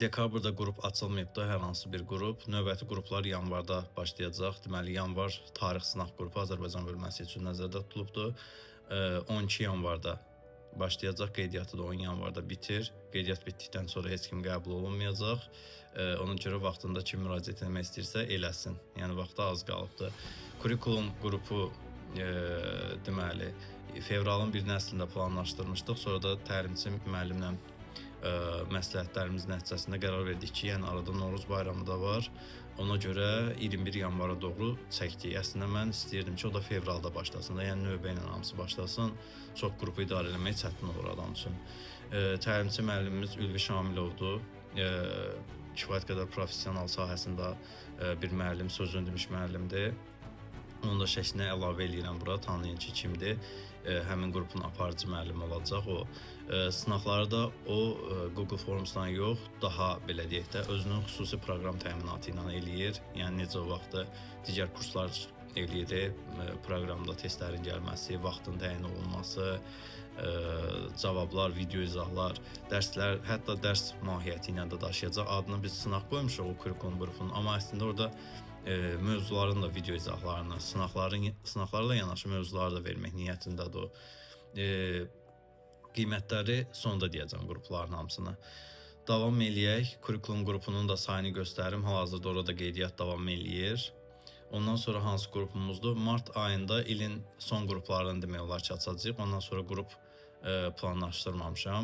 Dekabrda qrup açılmayıbdı, hər hansı bir qrup. Növbəti qruplar yanvarda başlayacaq. Deməli, yanvar tarix sınaq qrupu Azərbaycan bölməsi üçün nəzərdə tutulubdur. 12 yanvarda başlayacaq, qeydiyyatı da 10 yanvarda bitir. Qeydiyyat bitdikdən sonra heç kim qəbul olunmayacaq. Ona görə vaxtında kim müraciət etmək istəyirsə eləsin. Yəni vaxtı az qalıbdır. Kurikulum qrupu deməli fevralın 1-ci əslində planlaşdırmışdıq. Sonra da təlimçi müəllimlə məsləhətlərimiz nəticəsində qərar verdik ki, yəni arada Novruz bayramı da var. Ona görə 21 yanvara doğru çəkdik. Əslində mən istəyirdim ki, o da fevralda başlasın da, yəni növbə ilə hamısı başlasın. Çox qrupu idarə etmək çətin olur adam üçün. Təlimçi müəllimimiz Ülvi Şamilovdur. Kifayət qədər professional sahəsində bir müəllim, sözünü demiş müəllimdir. Onun da şəklinə əlavə eləyirəm bura, tanıyın ki, kimdir. Həmin qrupun aparıcı müəllimi olacaq o. Sınaqları da o Google Forms'dan yox, daha belə deyək də, özünün xüsusi proqram təminatı ilə eləyir. Yəni necə o vaxtda digər kurslar eləyir, proqramda testlərin gəlməsi, vaxtın təyin olunması, cavablar, video izahlar, dərslər, hətta dərs mahiyyəti ilə də daşıyacaq. Adını biz sınaq qoymuşuq o kurikulum qrupunun, amma əslində orada mövzuların da video izahlarını, sınaqlarla yanaşı mövzuları da vermək niyyətindədir o. Qiymətləri sonda deyəcəm qrupların hamısını. Davam eləyək. Kurikulum qrupunun da sayını göstərim. Hal-hazırda orada qeydiyyat davam eləyir. Ondan sonra hansı qrupumuzdur? Mart ayında ilin son qruplarını demək olar ki, açacağıq. Ondan sonra qrup planlaşdırmamışam.